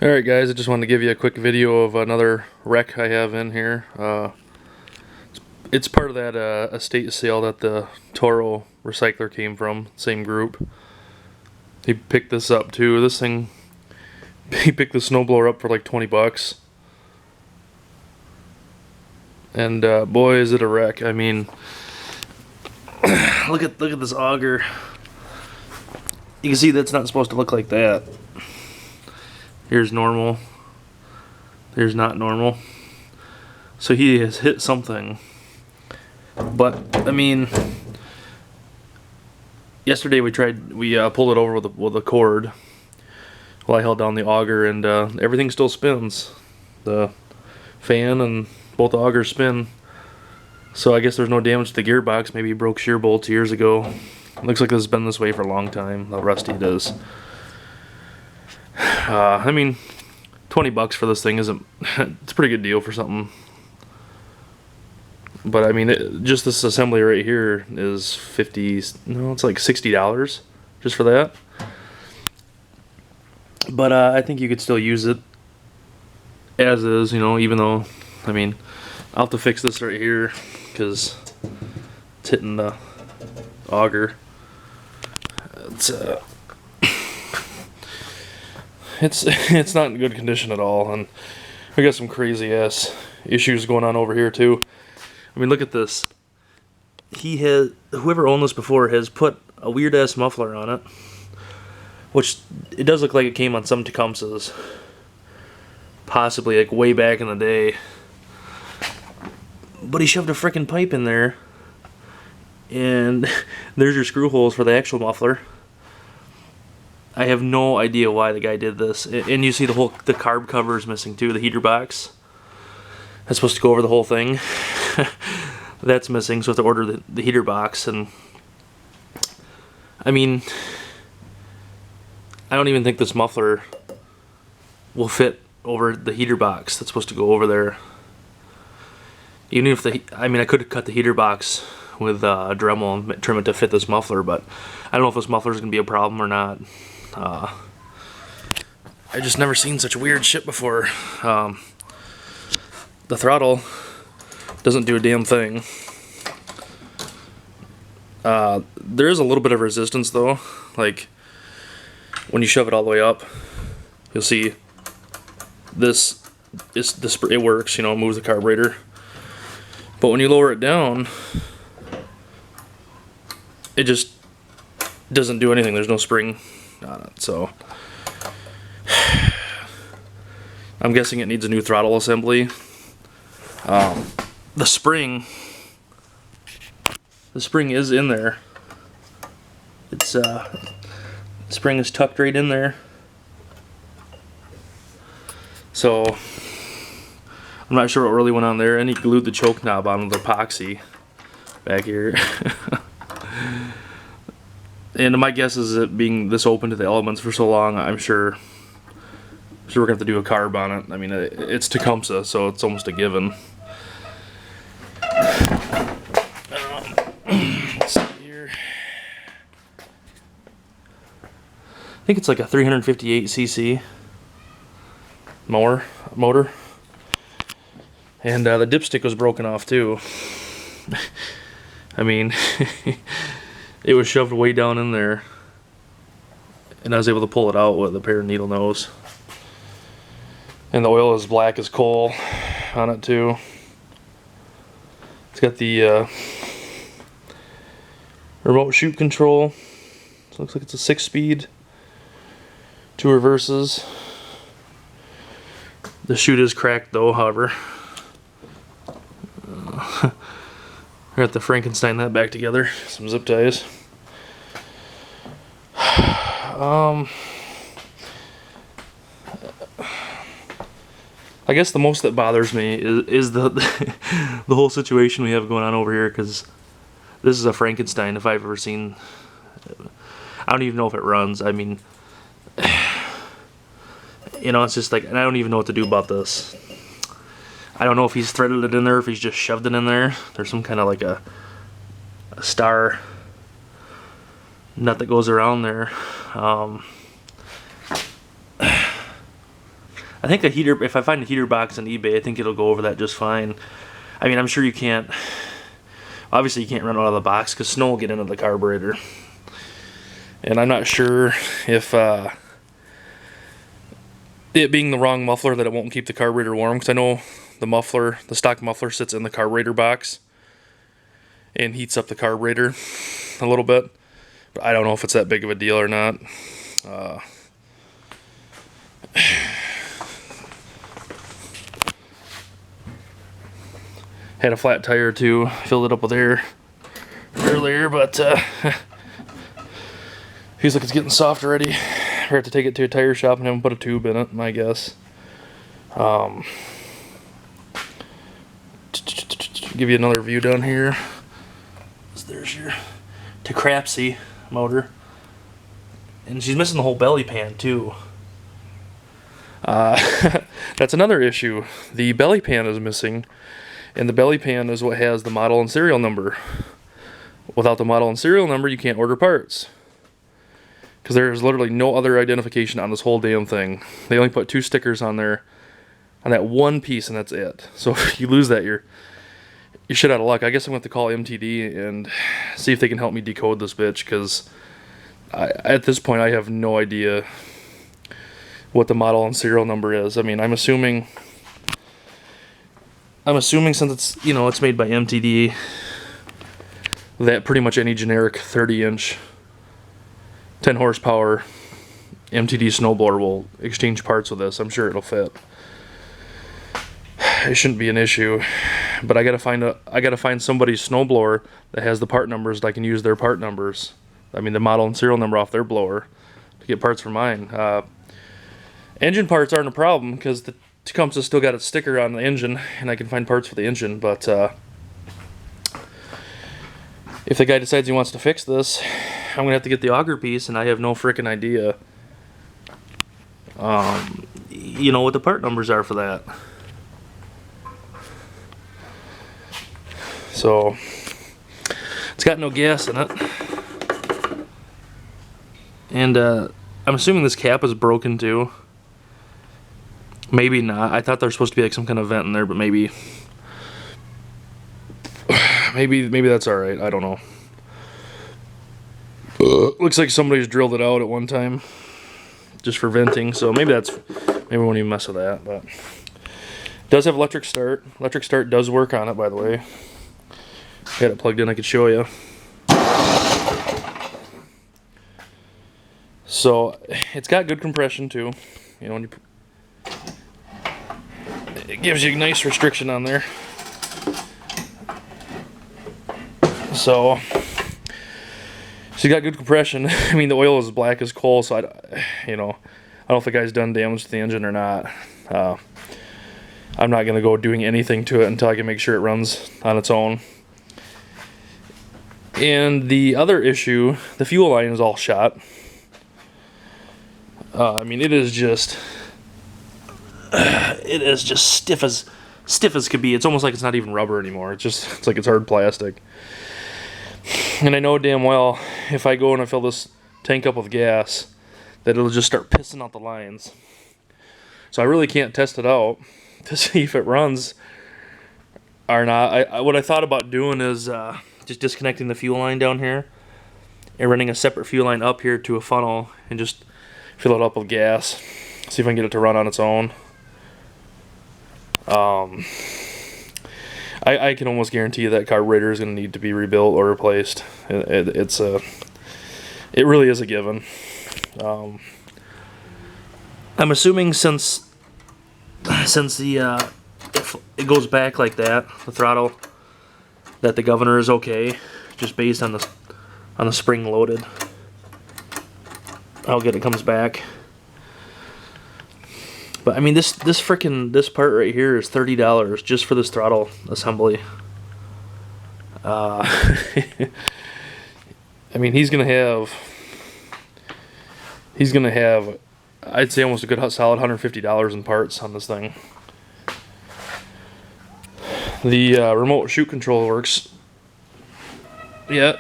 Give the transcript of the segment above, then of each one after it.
Alright guys, I just wanted to give you a quick video of another wreck I have in here. It's part of that estate sale that the Toro recycler came from, same group. He picked this up too. This thing, he picked the snowblower up for like 20 bucks. And boy is it a wreck. I mean, look at this auger. You can see that's not supposed to look like that. Here's normal. There's not normal. So he has hit something. But I mean, yesterday we pulled it over with a cord while I held down the auger, and everything still spins. The fan and both the augers spin. So I guess there's no damage to the gearbox. Maybe he broke shear bolts years ago. It looks like this has been this way for a long time, how rusty it is. I mean, 20 bucks for this thing isn't, it's a pretty good deal for something. But I mean, just this assembly right here is it's like $60 just for that. But I think you could still use it as is, even though, I mean, I'll have to fix this right here because it's hitting the auger. It's not in good condition at all, and we got some crazy ass issues going on over here too. I mean, look at this. Whoever owned this before has put a weird ass muffler on it, which it does look like it came on some tecumsehs, possibly like way back in the day. But he shoved a frickin' pipe in there, and there's your screw holes for the actual muffler. I have no idea why the guy did this. And you see the carb cover is missing too, the heater box. That's supposed to go over the whole thing. That's missing, so I have to order the heater box. And I mean, I don't even think this muffler will fit over the heater box that's supposed to go over there. Even if I could have cut the heater box with a Dremel and trim it to fit this muffler, but I don't know if this muffler is going to be a problem or not. I just never seen such weird shit before. The throttle doesn't do a damn thing. There is a little bit of resistance though. Like when you shove it all the way up, you'll see it works. It moves the carburetor. But when you lower it down, it just doesn't do anything. There's no spring on it, so I'm guessing it needs a new throttle assembly. The spring is in there. The spring is tucked right in there. So I'm not sure what really went on there. And he glued the choke knob on with epoxy back here. And my guess is it being this open to the elements for so long, I'm sure we're going to have to do a carb on it. I mean, it's Tecumseh, so it's almost a given. Let's see here. I think it's like a 358cc motor. And the dipstick was broken off too. I mean, it was shoved way down in there, and I was able to pull it out with a pair of needle nose. And the oil is black as coal on it too. It's got the remote chute control. So it looks like it's a 6-speed, 2 reverses. The chute is cracked though, however. I have to Frankenstein that back together. Some zip ties. I guess the most that bothers me is the the whole situation we have going on over here, because this is a Frankenstein if I've ever seen. I don't even know if it runs. I mean, it's just like, and I don't even know what to do about this. I don't know if he's threaded it in there, if he's just shoved it in there. There's some kind of like a star nut that goes around there. I think the heater, if I find a heater box on eBay, I think it'll go over that just fine. I mean, I'm sure you can't, obviously you can't run it out of the box because snow will get into the carburetor. And I'm not sure if it being the wrong muffler that it won't keep the carburetor warm, because I know the muffler, the stock muffler sits in the carburetor box and heats up the carburetor a little bit. But I don't know if it's that big of a deal or not. Had a flat tire too, filled it up with air earlier, but feels like it's getting soft already. We have to take it to a tire shop and have them put a tube in it, I guess. Give you another view down here. There's your tecumseh motor. And she's missing the whole belly pan too. That's another issue. The belly pan is missing. And the belly pan is what has the model and serial number. Without the model and serial number, you can't order parts. Because there's literally no other identification on this whole damn thing. They only put 2 stickers on there, on that one piece, and that's it. So if you lose that, you're shit out of luck. I guess I'm going to have to call MTD and see if they can help me decode this bitch, because at this point I have no idea what the model and serial number is. I mean, I'm assuming since it's, you know, it's made by MTD, that pretty much any generic 30-inch 10 horsepower MTD snowblower will exchange parts with this. I'm sure it'll fit. It shouldn't be an issue, but I gotta find somebody's snowblower that has the part numbers that I can use their part numbers. I mean, the model and serial number off their blower to get parts for mine. Engine parts aren't a problem because the Tecumseh still got its sticker on the engine, and I can find parts for the engine. But if the guy decides he wants to fix this, I'm gonna have to get the auger piece, and I have no freaking idea. You know what the part numbers are for that. So it's got no gas in it, and I'm assuming this cap is broken too. Maybe not. I thought there was supposed to be like some kind of vent in there, but maybe that's all right. I don't know. Looks like somebody's drilled it out at one time just for venting, so maybe we won't even mess with that. But it does have electric start. Electric start does work on it, by the way. Got it plugged in, I could show you. So it's got good compression too. You know, when it gives you a nice restriction on there. So she's got good compression. I mean, the oil is black as coal, so I don't know if the guy's done damage to the engine or not. I'm not gonna go doing anything to it until I can make sure it runs on its own. And the other issue, the fuel line is all shot. I mean, it is just stiff as could be. It's almost like it's not even rubber anymore. It's like it's hard plastic. And I know damn well if I go and I fill this tank up with gas, that it'll just start pissing out the lines. So I really can't test it out to see if it runs or not. What I thought about doing is just disconnecting the fuel line down here and running a separate fuel line up here to a funnel and just fill it up with gas. See if I can get it to run on its own. I can almost guarantee you that carburetor is going to need to be rebuilt or replaced. It really is a given. I'm assuming since the it goes back like that, the throttle, that the governor is okay, just based on the spring loaded, how good it comes back. But I mean, this part right here is $30 just for this throttle assembly. I mean, he's gonna have I'd say almost a good solid $150 in parts on this thing. The remote shoot control works. Yeah.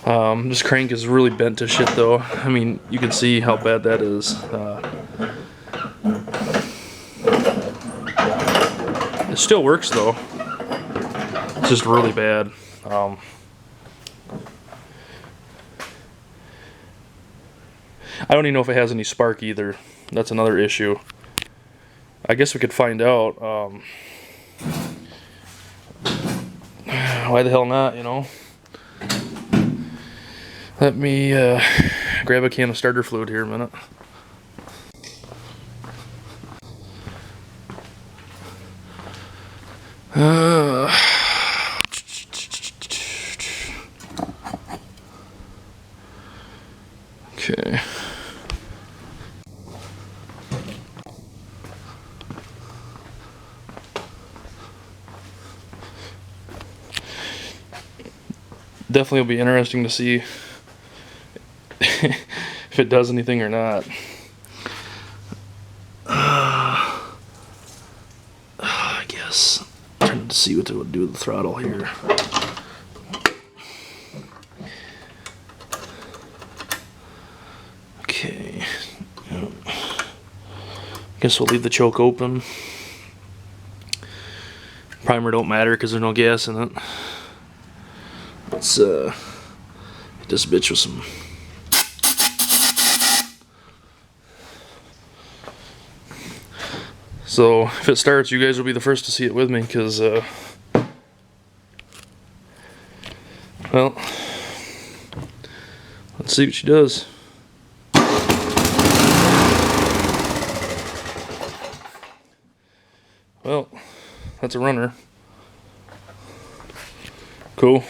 This crank is really bent to shit though. I mean, you can see how bad that is. It still works though. It's just really bad. I don't even know if it has any spark either. That's another issue. I guess we could find out. Why the hell not, you know? Let me grab a can of starter fluid here a minute. Okay. Definitely will be interesting to see if it does anything or not. I guess I'm trying to see what it would do with the throttle here. Okay. Guess we'll leave the choke open. Primer don't matter because there's no gas in it. Let's hit this bitch with some. So if it starts, you guys will be the first to see it with me, because well, let's see what she does. Well, that's a runner. Cool.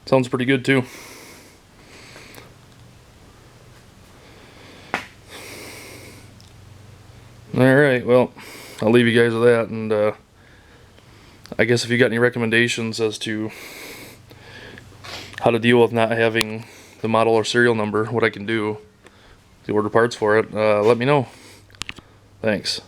Sounds pretty good too. Alright, well, I'll leave you guys with that, and I guess if you got any recommendations as to how to deal with not having the model or serial number, what I can do to order parts for it, let me know. Thanks.